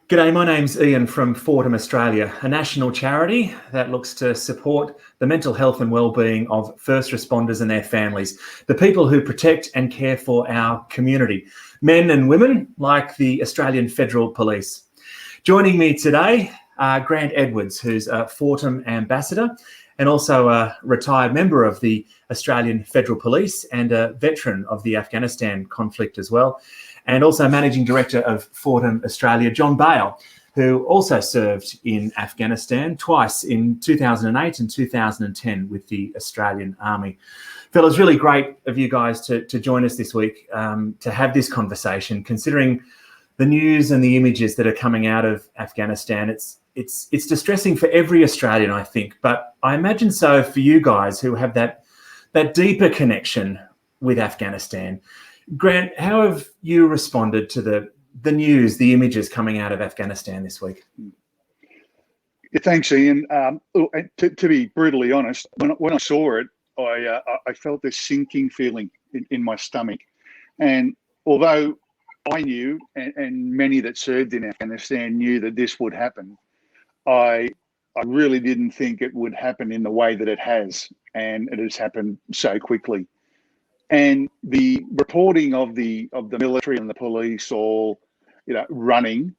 G'day, my name's Ian from Fortem Australia, a national charity that looks to support the mental health and wellbeing of first responders and their families, the people who protect and care for our community, men and women like the Australian Federal Police. Joining me today are Grant Edwards, who's a Fortem ambassador and also a retired member of the Australian Federal Police and a veteran of the Afghanistan conflict as well, and also Managing Director of Fortem Australia, John Bale, who also served in Afghanistan twice in 2008 and 2010 with the Australian Army. Fellas, really great of you guys to join us this week to have this conversation, considering the news and the images that are coming out of Afghanistan. It's distressing for every Australian, I think, but I imagine so for you guys who have that deeper connection with Afghanistan. Grant, how have you responded to the news, the images coming out of Afghanistan this week? Yeah, thanks, Ian. To be brutally honest, when I saw it, I felt this sinking feeling in my stomach. And although I knew, and many that served in Afghanistan knew that this would happen, I really didn't think it would happen in the way that it has, and it has happened so quickly. And the reporting of the military and the police all, running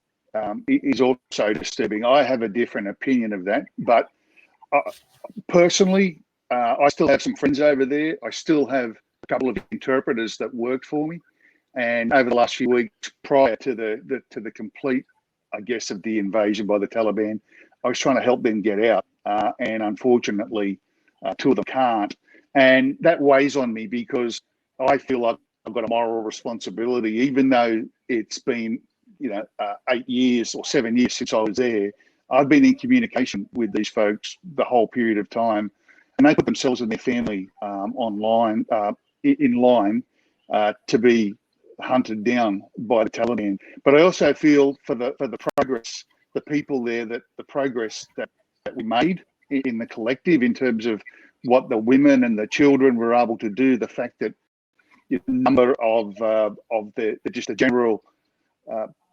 is also disturbing. I have a different opinion of that, but personally, I still have some friends over there. I still have a couple of interpreters that worked for me, and over the last few weeks, prior to the complete, I guess, of the invasion by the Taliban, I was trying to help them get out, and unfortunately, two of them can't. And that weighs on me because I feel like I've got a moral responsibility, even though it's been, 8 years or 7 years since I was there. I've been in communication with these folks the whole period of time, and they put themselves and their family online, in line to be hunted down by the Taliban. But I also feel for the progress, the people there, that the progress that we made in the collective in terms of what the women and the children were able to do, the fact that the number of the general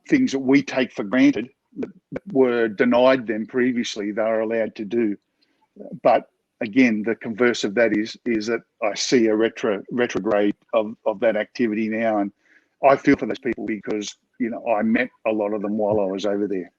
things that we take for granted that were denied them previously, they are allowed to do. But again, the converse of that is that I see a retrograde of that activity now, and I feel for those people because I met a lot of them while I was over there.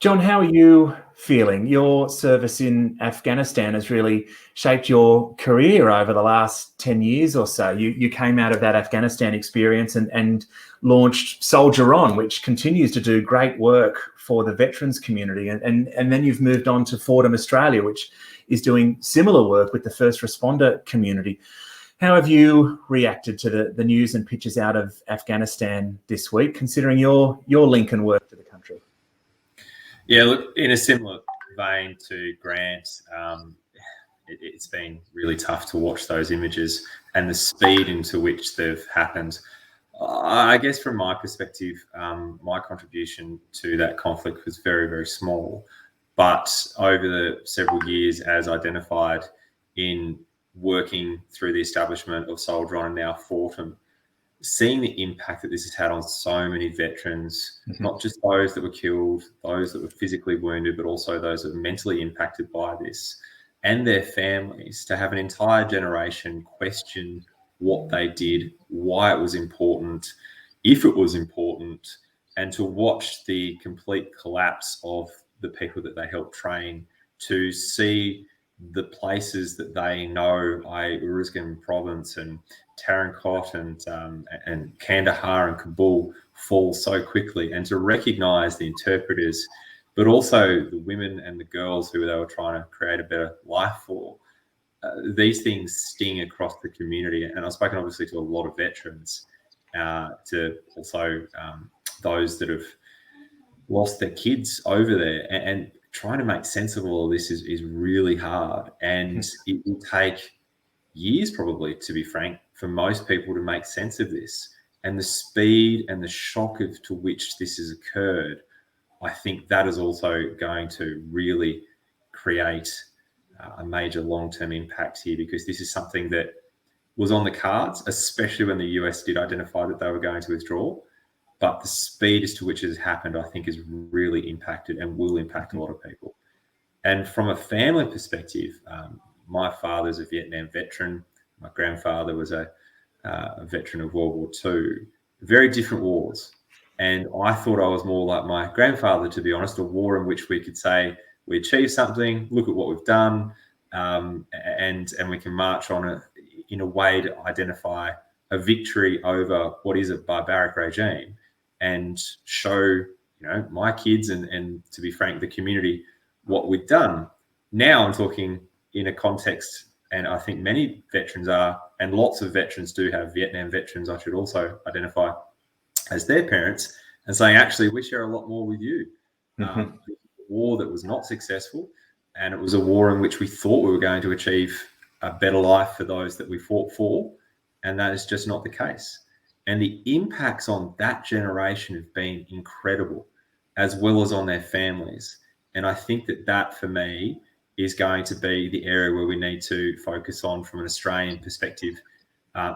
John, how are you feeling? Your service in Afghanistan has really shaped your career over the last 10 years or so. You came out of that Afghanistan experience and launched Soldier On, which continues to do great work for the veterans community. And then you've moved on to Fortem Australia, which is doing similar work with the first responder community. How have you reacted to the news and pictures out of Afghanistan this week, considering your link and work to the country? Yeah, look, in a similar vein to Grant, it's been really tough to watch those images and the speed into which they've happened. I guess from my perspective, my contribution to that conflict was very, very small. But over the several years, as identified in working through the establishment of Soldier On and now Fortem, seeing the impact that this has had on so many veterans, not just those that were killed, those that were physically wounded, but also those that were mentally impacted by this, and their families, to have an entire generation question what they did, why it was important, if it was important, and to watch the complete collapse of the people that they helped train, to see the places that they know, Uruzgan province and Tarankot and Kandahar and Kabul fall so quickly, and to recognise the interpreters, but also the women and the girls who they were trying to create a better life for. These things sting across the community, and I've spoken obviously to a lot of veterans, to also those that have lost their kids over there, and trying to make sense of all of this is really hard, and it will take years, probably, to be frank, for most people to make sense of this. And the speed and the shock to which this has occurred, I think that is also going to really create a major long-term impact here, because this is something that was on the cards, especially when the US did identify that they were going to withdraw. but the speed as to which it has happened, I think, has really impacted and will impact a lot of people. And from a family perspective, my father's a Vietnam veteran. My grandfather was a veteran of World War II. Very different wars. And I thought I was more like my grandfather, to be honest, a war in which we could say we achieved something, look at what we've done, and we can march on it in a way to identify a victory over what is a barbaric regime and show, my kids and to be frank, the community, what we've done. Now I'm talking in a context, and I think many veterans are, and lots of veterans do have Vietnam veterans, I should also identify as their parents, and saying, actually, we share a lot more with you. A war that was not successful, and it was a war in which we thought we were going to achieve a better life for those that we fought for, and that is just not the case. And the impacts on that generation have been incredible, as well as on their families. And I think that for me is going to be the area where we need to focus on from an Australian perspective,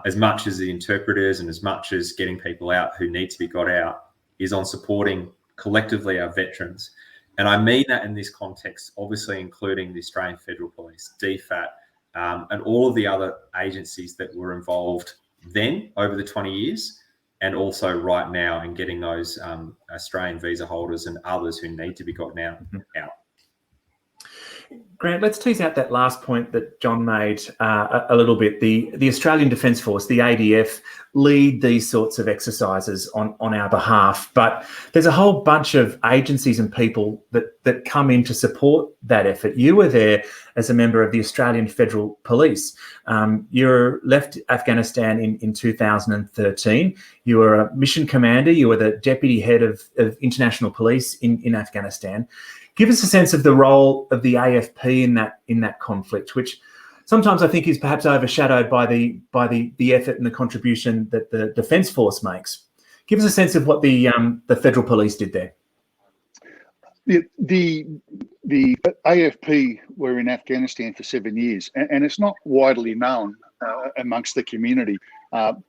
as much as the interpreters and as much as getting people out who need to be got out, is on supporting collectively our veterans. And I mean that in this context, obviously including the Australian Federal Police, DFAT, and all of the other agencies that were involved then over the 20 years, and also right now in getting those Australian visa holders and others who need to be gotten out. Grant, let's tease out that last point that John made a little bit. The Australian Defence Force, the ADF, lead these sorts of exercises on our behalf, but there's a whole bunch of agencies and people that come in to support that effort. You were there as a member of the Australian Federal Police. You left Afghanistan in 2013. You were a mission commander. You were the deputy head of international police in Afghanistan. Give us a sense of the role of the AFP in that conflict, which sometimes I think is perhaps overshadowed by the effort and the contribution that the Defence Force makes. Give us a sense of what the Federal Police did there. The AFP were in Afghanistan for 7 years, and it's not widely known amongst the community,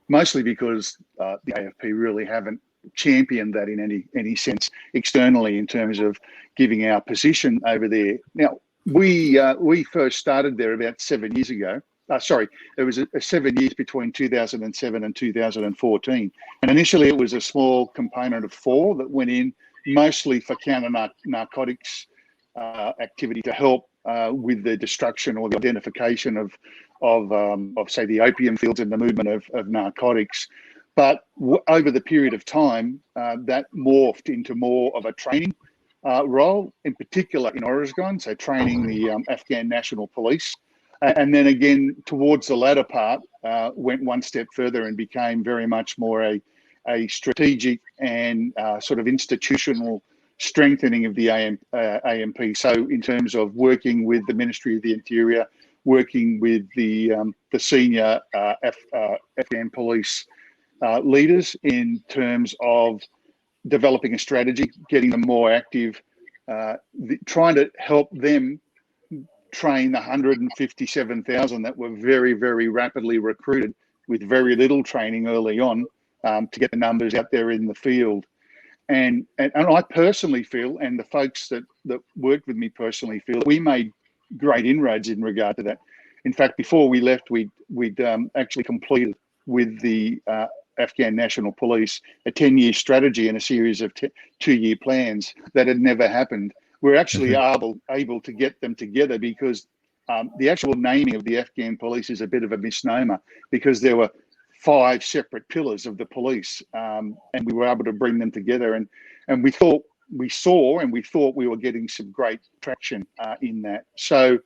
mostly because the AFP really haven't championed that in any sense externally in terms of giving our position over there. Now, we first started there about 7 years ago. It was 7 years between 2007 and 2014. And initially it was a small component of 4 that went in mostly for counter-narcotics activity to help with the destruction or the identification of say, the opium fields and the movement of narcotics. But over the period of time, that morphed into more of a training role, in particular in Oregon, so training the Afghan National Police. And then again, towards the latter part, went one step further and became very much more a strategic and sort of institutional strengthening of the AMP. So in terms of working with the Ministry of the Interior, working with the senior Afghan police leaders in terms of developing a strategy, getting them more active, trying to help them train the 157,000 that were very, very rapidly recruited with very little training early on to get the numbers out there in the field. And I personally feel, and the folks that worked with me personally feel, we made great inroads in regard to that. In fact, before we left, we'd actually completed with the Afghan National Police a 10-year strategy and a series of 2-year plans that had never happened. We're actually able to get them together because the actual naming of the Afghan police is a bit of a misnomer, because there were 5 separate pillars of the police, and we were able to bring them together. And we thought we were getting some great traction in that. So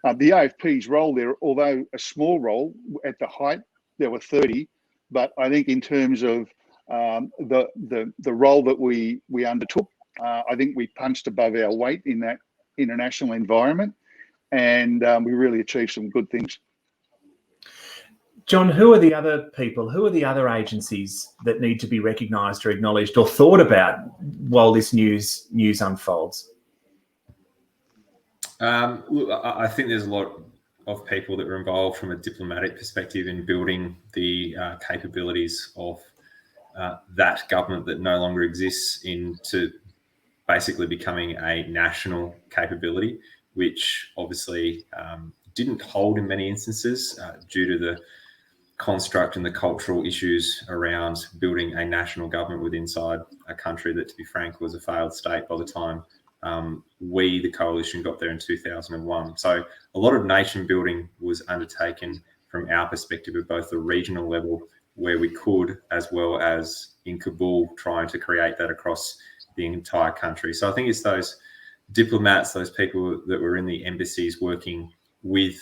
the AFP's role there, although a small role at the height, there were 30. But I think in terms of the role that we undertook, I think we punched above our weight in that international environment, and we really achieved some good things. John, who are the other people, who are the other agencies that need to be recognised or acknowledged or thought about while this news unfolds? Look, I think there's a lot of people that were involved from a diplomatic perspective in building the capabilities of that government that no longer exists into basically becoming a national capability, which obviously didn't hold in many instances due to the construct and the cultural issues around building a national government within inside a country that, to be frank, was a failed state by the time we, the coalition, got there in 2001. So a lot of nation building was undertaken from our perspective at both the regional level where we could, as well as in Kabul, trying to create that across the entire country. So I think it's those diplomats, those people that were in the embassies working with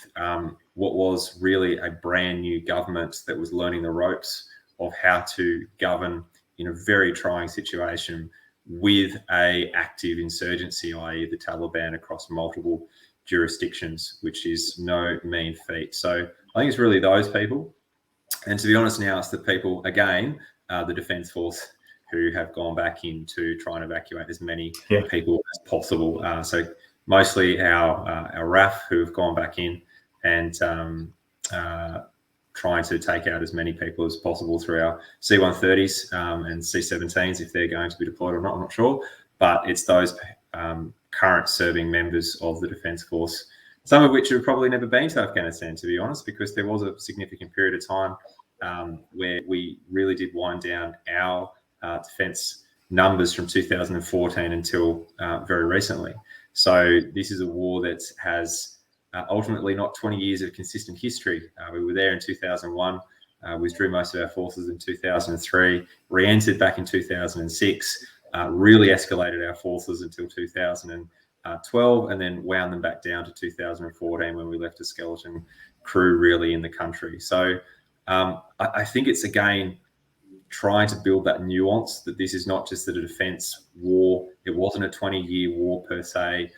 what was really a brand new government that was learning the ropes of how to govern in a very trying situation with a active insurgency, i.e. the Taliban, across multiple jurisdictions, which is no mean feat. So I think it's really those people. And to be honest, now it's the people, again, the Defence Force, who have gone back in to try and evacuate as many people as possible. So mostly our RAF, who have gone back in and trying to take out as many people as possible through our C-130s and C-17s, if they're going to be deployed or not, I'm not sure. But it's those current serving members of the Defence Force, some of which have probably never been to Afghanistan, to be honest, because there was a significant period of time where we really did wind down our defence numbers from 2014 until very recently. So this is a war that has ultimately not 20 years of consistent history. We were there in 2001, withdrew most of our forces in 2003, re-entered back in 2006, really escalated our forces until 2012, and then wound them back down to 2014 when we left a skeleton crew really in the country. So I think it's, again, trying to build that nuance that this is not just a defence war. It wasn't a 20-year war per se.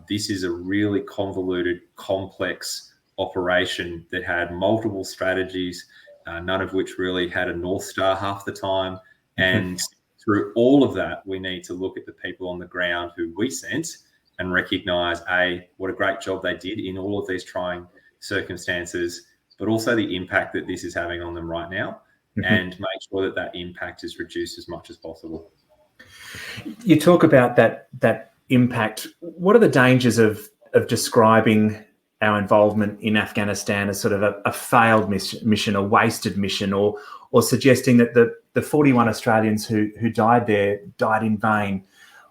This is a really convoluted, complex operation that had multiple strategies, none of which really had a North Star half the time. And through all of that, we need to look at the people on the ground who we sent and recognise, A, what a great job they did in all of these trying circumstances, but also the impact that this is having on them right now, and make sure that that impact is reduced as much as possible. You talk about that impact. What are the dangers of describing our involvement in Afghanistan as sort of a failed mission, a wasted mission, or suggesting that the 41 Australians who died there died in vain?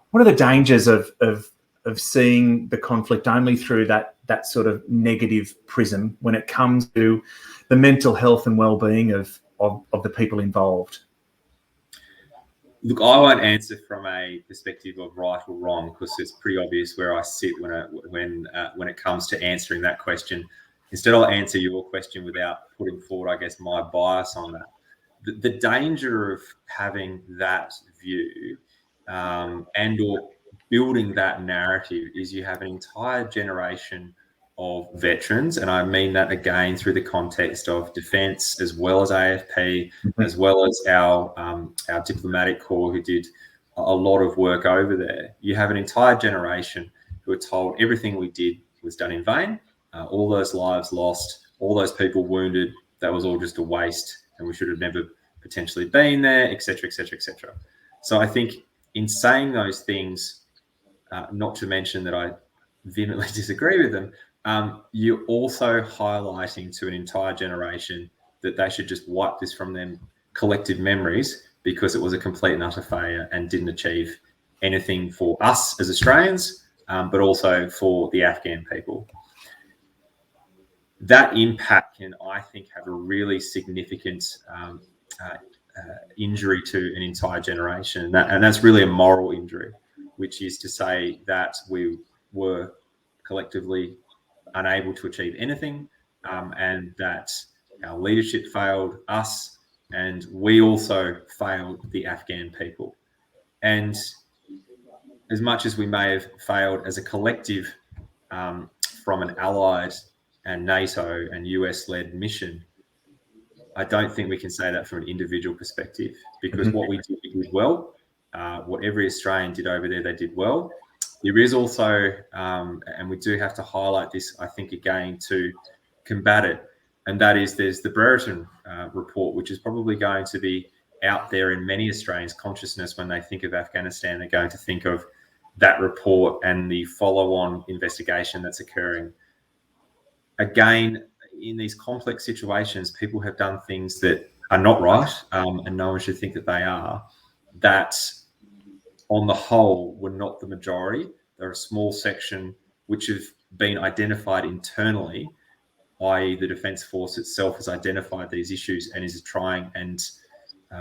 What are the dangers of seeing the conflict only through that sort of negative prism when it comes to the mental health and well-being of the people involved? Look, I won't answer from a perspective of right or wrong, because it's pretty obvious where I sit when it comes to answering that question. Instead, I'll answer your question without putting forward, I guess, my bias on that. The danger of having that view and or building that narrative is you have an entire generation of veterans, and I mean that again through the context of defence as well as AFP, as well as our diplomatic corps who did a lot of work over there. You have an entire generation who are told everything we did was done in vain, all those lives lost, all those people wounded, that was all just a waste and we should have never potentially been there, etc., etc., etc. So I think in saying those things, not to mention that I vehemently disagree with them, you're also highlighting to an entire generation that they should just wipe this from their collective memories because it was a complete and utter failure and didn't achieve anything for us as Australians, but also for the Afghan people. That impact can, I think, have a really significant injury to an entire generation. And that's really a moral injury, which is to say that we were collectively unable to achieve anything, and that our leadership failed us, and we also failed the Afghan people. And as much as we may have failed as a collective from an allied and NATO and US-led mission, I don't think we can say that from an individual perspective, because what we did well, what every Australian did over there, they did well. There is also, and we do have to highlight this, I think, again, to combat it, and that is there's the Brereton report, which is probably going to be out there in many Australians' consciousness when they think of Afghanistan. They're going to think of that report and the follow-on investigation that's occurring. Again, in these complex situations, people have done things that are not right, and no one should think that they are, that on the whole were not the majority. They're a small section which have been identified internally, i.e. the Defence Force itself has identified these issues and is trying and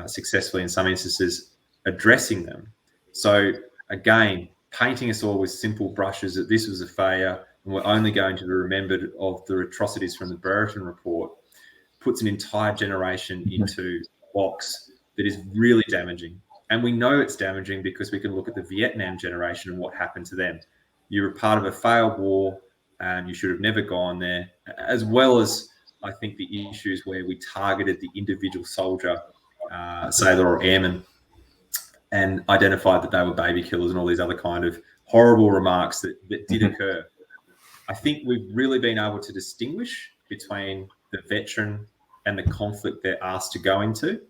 successfully in some instances addressing them. So again, painting us all with simple brushes that this was a failure and we're only going to be remembered of the atrocities from the Brereton report puts an entire generation into a box that is really damaging. And we know it's damaging because we can look at the Vietnam generation and what happened to them. You were part of a failed war and you should have never gone there, as well as I think the issues where we targeted the individual soldier, sailor or airman, and identified that they were baby killers and all these other kind of horrible remarks that did occur. I think we've really been able to distinguish between the veteran and the conflict they're asked to go into,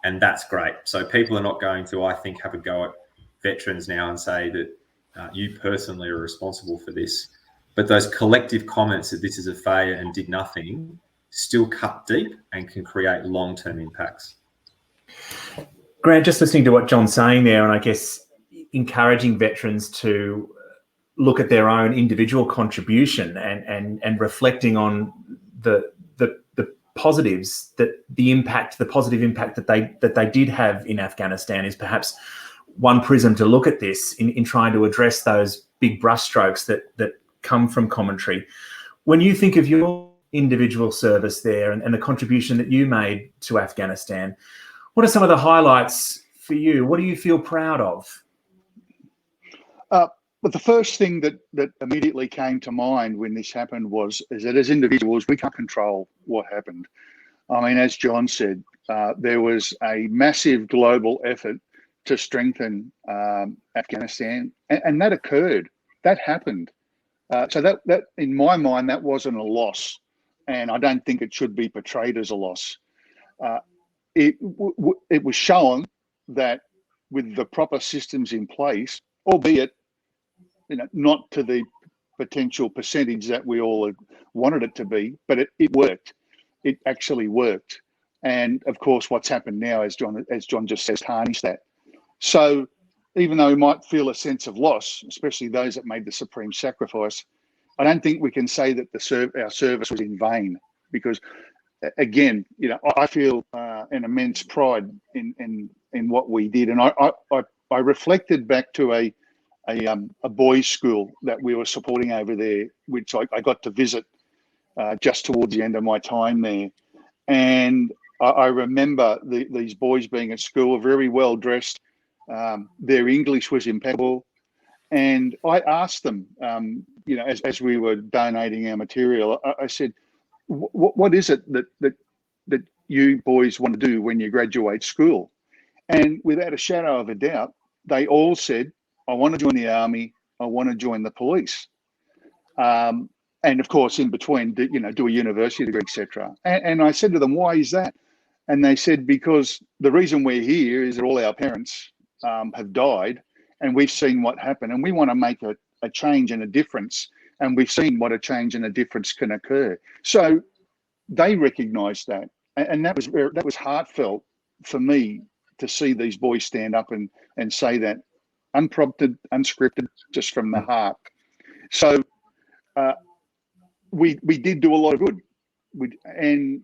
and that's great. So people are not going to, I think, have a go at veterans now and say that you personally are responsible for this. But those collective comments that this is a failure and did nothing still cut deep and can create long-term impacts. Grant, just listening to what John's saying there, and I guess encouraging veterans to look at their own individual contribution and reflecting on the positives, that the positive impact that they did have in Afghanistan is perhaps one prism to look at this in trying to address those big brushstrokes that come from commentary. When you think of your individual service there and the contribution that you made to Afghanistan, what are some of the highlights for you? What do you feel proud of? But the first thing that immediately came to mind when this happened is that as individuals, we can't control what happened. I mean, as John said, there was a massive global effort to strengthen Afghanistan, and that occurred. That happened. So that in my mind, that wasn't a loss, and I don't think it should be portrayed as a loss. It was shown that with the proper systems in place, albeit not to the potential percentage that we all wanted it to be, but it worked. It actually worked. And of course, what's happened now, as John just says, tarnished that. So even though we might feel a sense of loss, especially those that made the supreme sacrifice, I don't think we can say that our service was in vain, because again, I feel an immense pride in what we did. And I reflected back to a boys' school that we were supporting over there, which I got to visit just towards the end of my time there. And I remember these boys being at school, very well dressed. Their English was impeccable. And I asked them, as we were donating our material, I said, what is it that you boys want to do when you graduate school? And without a shadow of a doubt, they all said, I want to join the army, I want to join the police. And of course, in between, do a university degree, etc. And I said to them, why is that? And they said, because the reason we're here is that all our parents have died and we've seen what happened, and we want to make a change and a difference. And we've seen what a change and a difference can occur. So they recognised that. And that was heartfelt for me to see these boys stand up and say that, unprompted, unscripted, just from the heart. So we did do a lot of good. And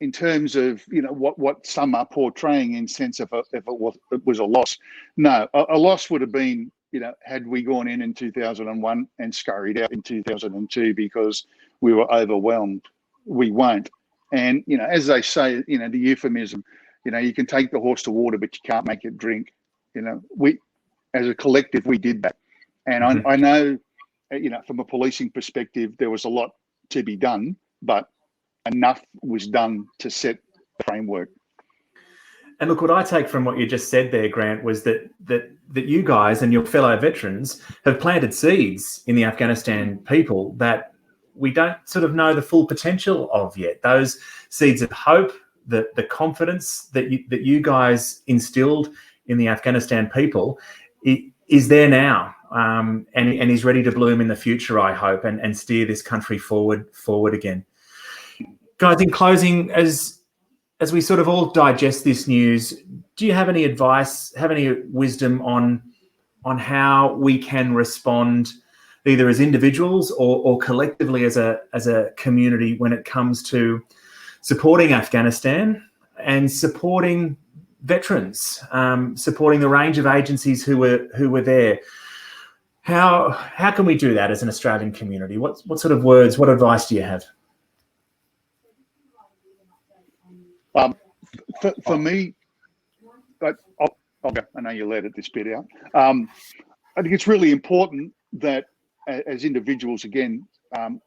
in terms of what some are portraying in sense of if it was a loss, no, a loss would have been had we gone in 2001 and scurried out in 2002 because we were overwhelmed. We won't. And as they say, the euphemism, you can take the horse to water, but you can't make it drink. We, as a collective, we did that. And I know, from a policing perspective, there was a lot to be done, but enough was done to set the framework. And look, what I take from what you just said there, Grant, was that you guys and your fellow veterans have planted seeds in the Afghanistan people that we don't sort of know the full potential of yet. Those seeds of hope, the confidence that you guys instilled in the Afghanistan people is there now, and is ready to bloom in the future, I hope, and steer this country forward again. Guys, in closing, as we sort of all digest this news, do you have any advice, have any wisdom on how we can respond, either as individuals or collectively as a community, when it comes to supporting Afghanistan and supporting veterans, supporting the range of agencies who were there? How can we do that as an Australian community? What sort of words, what advice do you have? For me, I'll go. I know you let this bit out. I think it's really important that as individuals, again,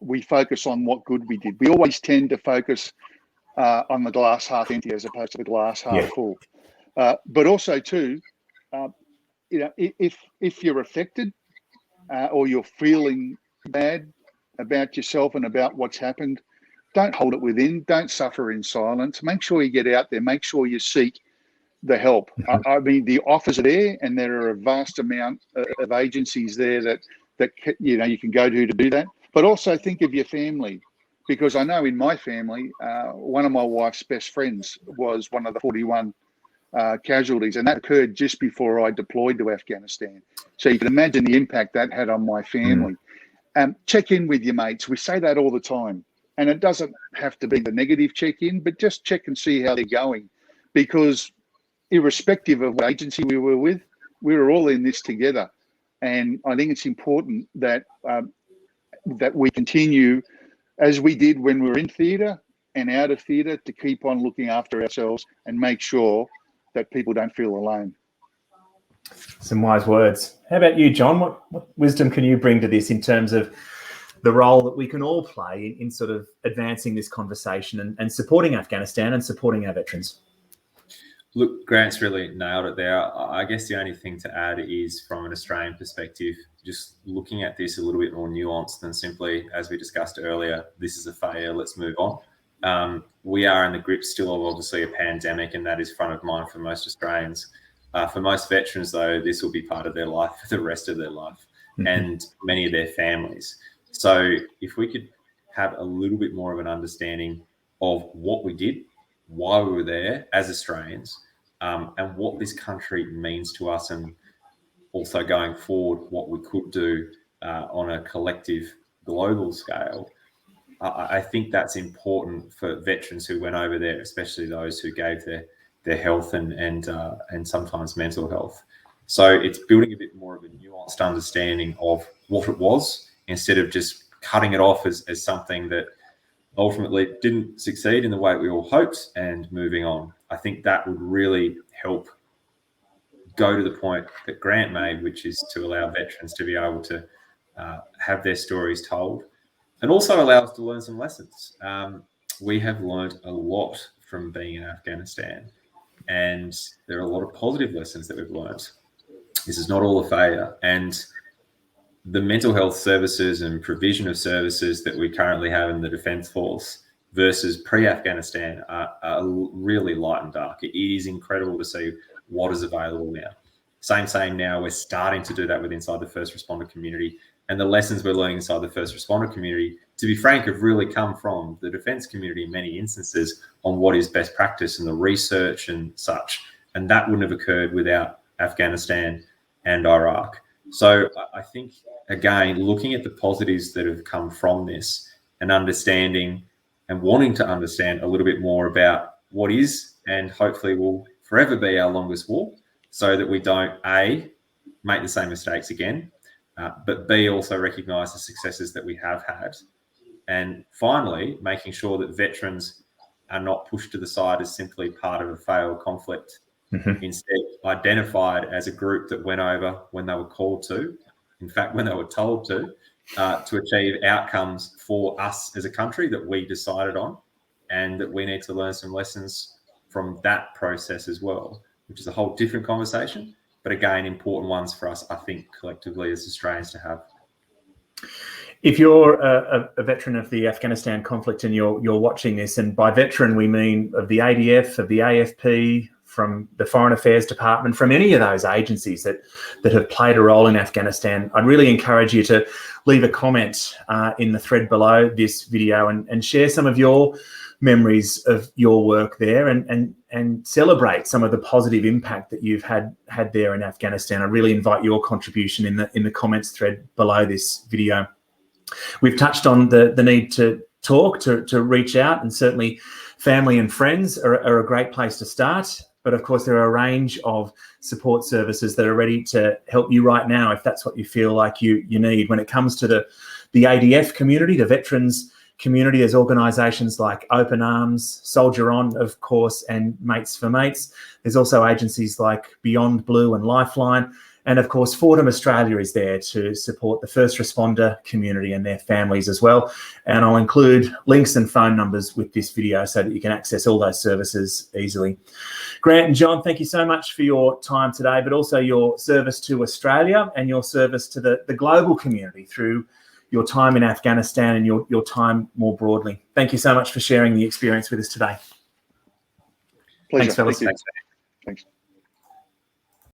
we focus on what good we did. We always tend to focus on the glass half empty as opposed to the glass half full. But also too, if you're affected or you're feeling bad about yourself and about what's happened, don't hold it within. Don't suffer in silence. Make sure you get out there. Make sure you seek the help. I mean, the offers are there, and there are a vast amount of agencies there that you can go to do that. But also think of your family, because I know in my family, one of my wife's best friends was one of the 41 casualties, and that occurred just before I deployed to Afghanistan. So you can imagine the impact that had on my family. Check in with your mates. We say that all the time, and it doesn't have to be the negative check-in, but just check and see how they're going, because irrespective of what agency we were with, we were all in this together. And I think it's important that that we continue, as we did when we were in theatre and out of theatre, to keep on looking after ourselves and make sure that people don't feel alone. Some wise words. How about you, John? What wisdom can you bring to this in terms of the role that we can all play in sort of advancing this conversation and supporting Afghanistan and supporting our veterans? Look, Grant's really nailed it there. I guess the only thing to add is, from an Australian perspective, just looking at this a little bit more nuanced than simply, as we discussed earlier, this is a failure, let's move on. We are in the grip still of obviously a pandemic, and that is front of mind for most Australians. For most veterans, though, this will be part of their life for the rest of their life, and many of their families. So if we could have a little bit more of an understanding of what we did, why we were there as Australians, and what this country means to us, and also going forward, what we could do on a collective global scale. I think that's important for veterans who went over there, especially those who gave their health and sometimes mental health. So it's building a bit more of a nuanced understanding of what it was, instead of just cutting it off as something that ultimately didn't succeed in the way we all hoped, and moving on. I think that would really help go to the point that Grant made, which is to allow veterans to be able to have their stories told, and also allow us to learn some lessons. We have learned a lot from being in Afghanistan, and there are a lot of positive lessons that we've learned. This is not all a failure, and the mental health services and provision of services that we currently have in the Defence Force versus pre-Afghanistan are really light and dark. It is incredible to see what is available now. Same now, we're starting to do that with inside the first responder community, and the lessons we're learning inside the first responder community, to be frank, have really come from the defence community in many instances on what is best practice and the research and such, and that wouldn't have occurred without Afghanistan and Iraq. So I think, again, looking at the positives that have come from this, and understanding and wanting to understand a little bit more about what is, and hopefully will forever be, our longest war, so that we don't, A, make the same mistakes again, but B, also recognise the successes that we have had. And finally, making sure that veterans are not pushed to the side as simply part of a failed conflict. Instead, identified as a group that went over when they were called to, in fact, when they were told to achieve outcomes for us as a country that we decided on, and that we need to learn some lessons from that process as well, which is a whole different conversation, but again, important ones for us, I think, collectively as Australians to have. If you're a veteran of the Afghanistan conflict and you're watching this, and by veteran we mean of the ADF, of the AFP, from the Foreign Affairs Department, from any of those agencies that have played a role in Afghanistan, I'd really encourage you to leave a comment in the thread below this video and share some of your memories of your work there and celebrate some of the positive impact that you've had there in Afghanistan. I really invite your contribution in the comments thread below this video. We've touched on the need to talk, to reach out, and certainly family and friends are a great place to start. But of course, there are a range of support services that are ready to help you right now if that's what you feel like you need. When it comes to the ADF community, the veterans community, there's organisations like Open Arms, Soldier On, of course, and Mates for Mates. There's also agencies like Beyond Blue and Lifeline. And of course, Fortem Australia is there to support the first responder community and their families as well. And I'll include links and phone numbers with this video so that you can access all those services easily. Grant and John, thank you so much for your time today, but also your service to Australia and your service to the global community through your time in Afghanistan and your time more broadly. Thank you so much for sharing the experience with us today. Pleasure. Thanks, fellas. Thank you. Thanks.